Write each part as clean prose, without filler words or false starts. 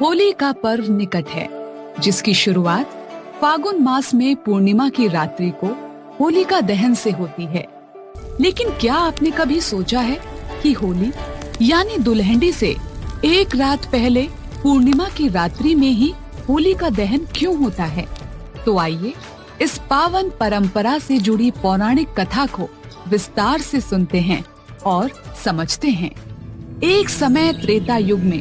होली का पर्व निकट है, जिसकी शुरुआत फागुन मास में पूर्णिमा की रात्रि को होलिका दहन से होती है। लेकिन क्या आपने कभी सोचा है कि होली यानी दुल्हनडी से एक रात पहले पूर्णिमा की रात्रि में ही होलिका दहन क्यों होता है? तो आइए इस पावन परंपरा से जुड़ी पौराणिक कथा को विस्तार से सुनते हैं और समझते हैं। एक समय त्रेता युग में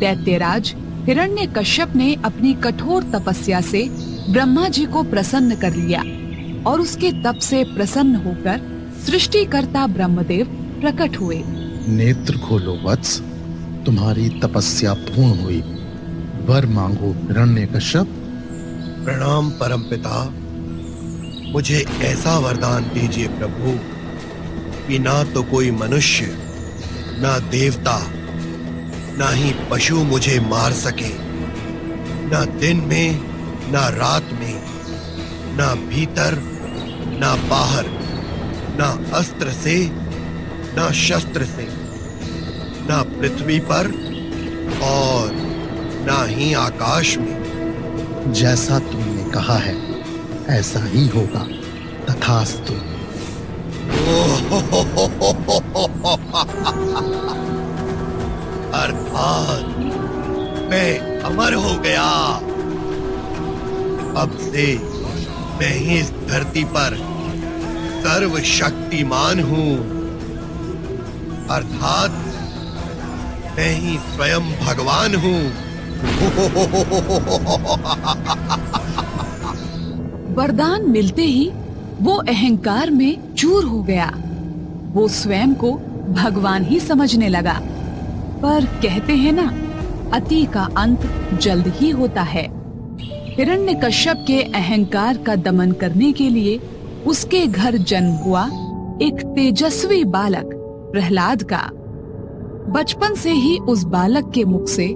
दैत्यराज हिरण्यकश्यप ने अपनी कठोर तपस्या से ब्रह्मा जी को प्रसन्न कर लिया और उसके तप से प्रसन्न होकर सृष्टिकर्ता ब्रह्मदेव प्रकट हुए। नेत्र खोलो वत्स, तुम्हारी तपस्या पूर्ण हुई। वर मांगो हिरण्यकश्यप। प्रणाम परमपिता, मुझे ऐसा वरदान दीजिए प्रभु कि ना तो कोई मनुष्य, ना देवता, ना ही पशु मुझे मार सके, ना दिन में ना रात में, ना भीतर ना बाहर, ना अस्त्र से ना शस्त्र से, ना पृथ्वी पर और ना ही आकाश में। जैसा तुमने कहा है ऐसा ही होगा, तथास्तु। अर्थात मैं अमर हो गया। अब से मैं ही इस धरती पर सर्वशक्तिमान हूँ, अर्थात मैं ही स्वयं भगवान हूँ। वरदान मिलते ही वो अहंकार में चूर हो गया। वो स्वयं को भगवान ही समझने लगा। पर कहते हैं ना, अति का अंत जल्द ही होता है। हिरण्यकश्यप के अहंकार का दमन करने के लिए उसके घर जन्म हुआ एक तेजस्वी बालक प्रहलाद का। बचपन से ही उस बालक के मुख से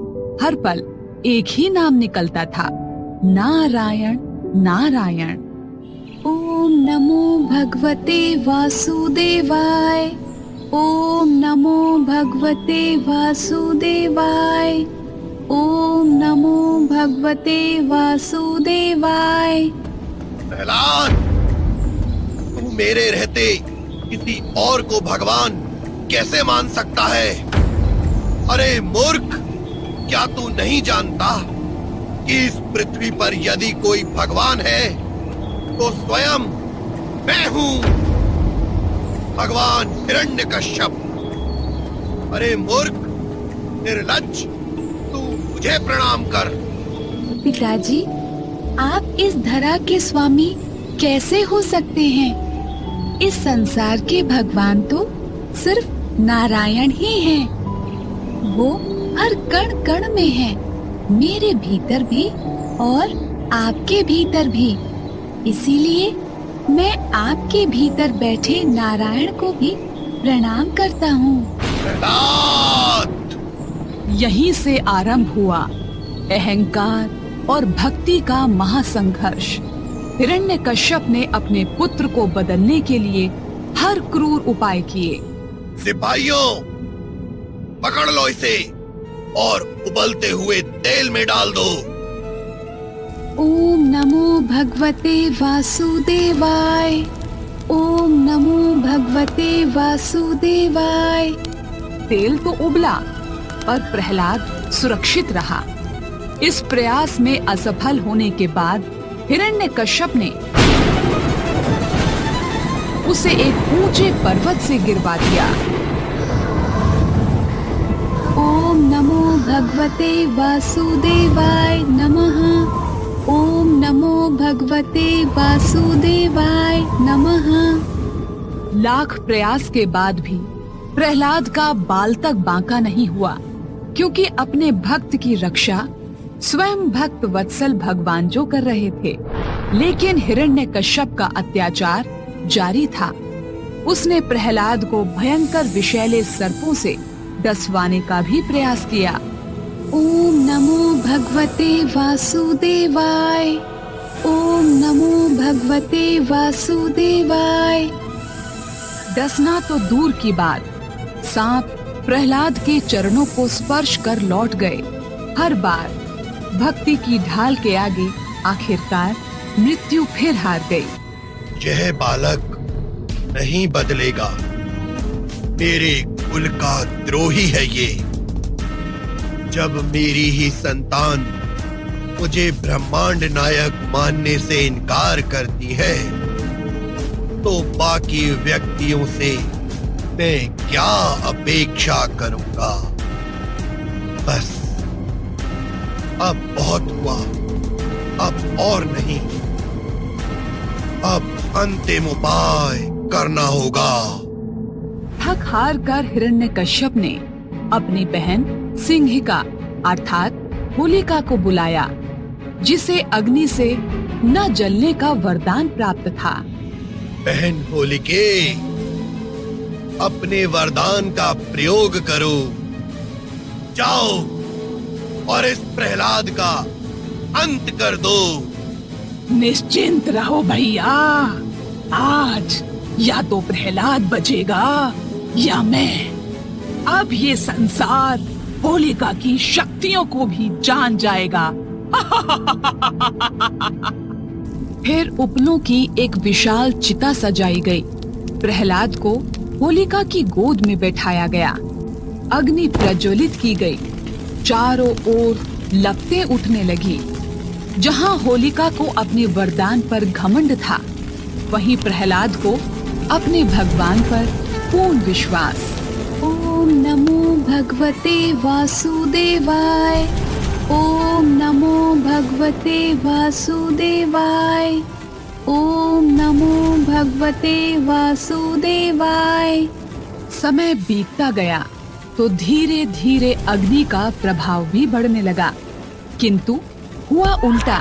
हर पल एक ही नाम निकलता था, नारायण नारायण। ओम नमो भगवते वासुदेवाय, ओम नमो भगवते वासुदेवाय, ओम नमो भगवते वासुदेवाय। प्रहलाद, तू मेरे रहते किसी और को भगवान कैसे मान सकता है? अरे मूर्ख, क्या तू नहीं जानता कि इस पृथ्वी पर यदि कोई भगवान है तो स्वयं मैं हूँ, भगवान हिरण्यकश्यप। अरे मूर्ख, निर्लज्ज, तू मुझे प्रणाम कर। पिताजी, आप इस धरा के स्वामी कैसे हो सकते हैं? इस संसार के भगवान तो सिर्फ नारायण ही हैं। वो हर कण कण में है, मेरे भीतर भी और आपके भीतर भी। इसीलिए मैं आपके भीतर बैठे नारायण को भी प्रणाम करता हूँ। यहीं से आरंभ हुआ अहंकार और भक्ति का महासंघर्ष। हिरण्यकश्यप ने अपने पुत्र को बदलने के लिए हर क्रूर उपाय किए। सिपाहियों, पकड़ लो इसे और उबलते हुए तेल में डाल दो। ओम नमो भगवते वासुदेवाय, ओम नमो भगवते वासुदेवाय। तेल तो उबला पर प्रहलाद सुरक्षित रहा। इस प्रयास में असफल होने के बाद हिरण्यकश्यप ने उसे एक ऊंचे पर्वत से गिरवा दिया। ओम नमो भगवते वासुदेवाय नमः, ओम नमो भगवते वासुदेवाय नमः। लाख प्रयास के बाद भी प्रहलाद का बाल तक बांका नहीं हुआ, क्योंकि अपने भक्त की रक्षा स्वयं भक्त वत्सल भगवान जो कर रहे थे। लेकिन हिरण्यकश्यप का अत्याचार जारी था। उसने प्रहलाद को भयंकर विषैले सर्पों से डसवाने का भी प्रयास किया। ओम नमो भगवते वासुदेवाय, ओम नमो भगवते वासुदेवाय। डसना तो दूर की बात, सांप प्रहलाद के चरणों को स्पर्श कर लौट गए। हर बार भक्ति की ढाल के आगे आखिरकार मृत्यु फिर हार गई। यह बालक नहीं बदलेगा, मेरे कुल का द्रोही है ये। जब मेरी ही संतान मुझे ब्रह्मांड नायक मानने से इनकार करती है, तो बाकी व्यक्तियों से मैं क्या अपेक्षा करूंगा। बस अब बहुत हुआ, अब और नहीं। अब अंतिम उपाय करना होगा। थक हार कर हिरण्यकश्यप ने अपनी बहन सिंहिका अर्थात होलिका को बुलाया, जिसे अग्नि से न जलने का वरदान प्राप्त था। बहन होलिके, अपने वरदान का प्रयोग करो। जाओ और इस प्रहलाद का अंत कर दो। निश्चिंत रहो भैया, आज या तो प्रहलाद बचेगा या मैं। अब ये संसार होलिका की शक्तियों को भी जान जाएगा। फिर उपलों की एक विशाल चिता सजाई गई। प्रहलाद को होलिका की गोद में बैठाया गया। अग्नि प्रज्वलित की गई। चारों ओर लपटें उठने लगी। जहां होलिका को अपने वरदान पर घमंड था, वहीं प्रहलाद को अपने भगवान पर पूर्ण विश्वास। ओम नमो भगवते वासुदेवाय। ओम नमो भगवते वासुदेवाय। ओम नमो भगवते वासुदेवाय। समय बीतता गया तो धीरे धीरे अग्नि का प्रभाव भी बढ़ने लगा, किंतु हुआ उल्टा।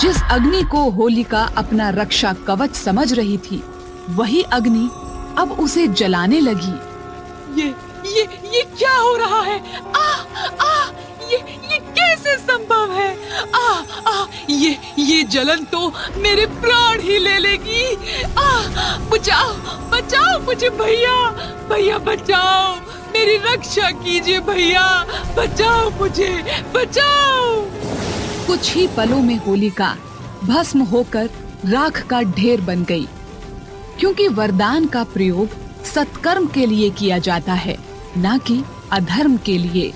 जिस अग्नि को होलिका अपना रक्षा कवच समझ रही थी, वही अग्नि अब उसे जलाने लगी। ये क्या हो रहा है? ये कैसे संभव है? ये जलन तो मेरे प्राण ही ले लेगी। बचाओ बचाओ मुझे भैया, भैया बचाओ, मेरी रक्षा कीजिए भैया, बचाओ मुझे, बचाओ। कुछ ही पलों में होलिका भस्म होकर राख का ढेर बन गई। क्योंकि वरदान का प्रयोग सत्कर्म के लिए किया जाता है, न कि अधर्म के लिए।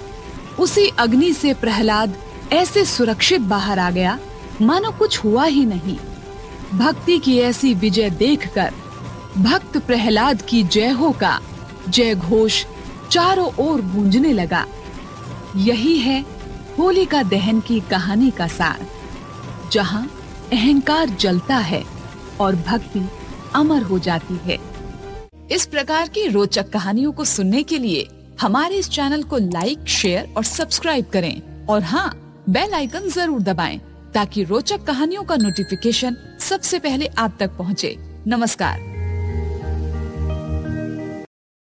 उसी अग्नि से प्रहलाद ऐसे सुरक्षित बाहर आ गया मानो कुछ हुआ ही नहीं। भक्ति की ऐसी विजय देखकर भक्त प्रहलाद की जय हो का जय घोष चारों ओर गूंजने लगा। यही है होलिका दहन की कहानी का सार, जहां अहंकार जलता है और भक्ति अमर हो जाती है। इस प्रकार की रोचक कहानियों को सुनने के लिए हमारे इस चैनल को लाइक, शेयर और सब्सक्राइब करें और हाँ, बेल आइकन जरूर दबाएं ताकि रोचक कहानियों का नोटिफिकेशन सबसे पहले आप तक पहुंचे। नमस्कार।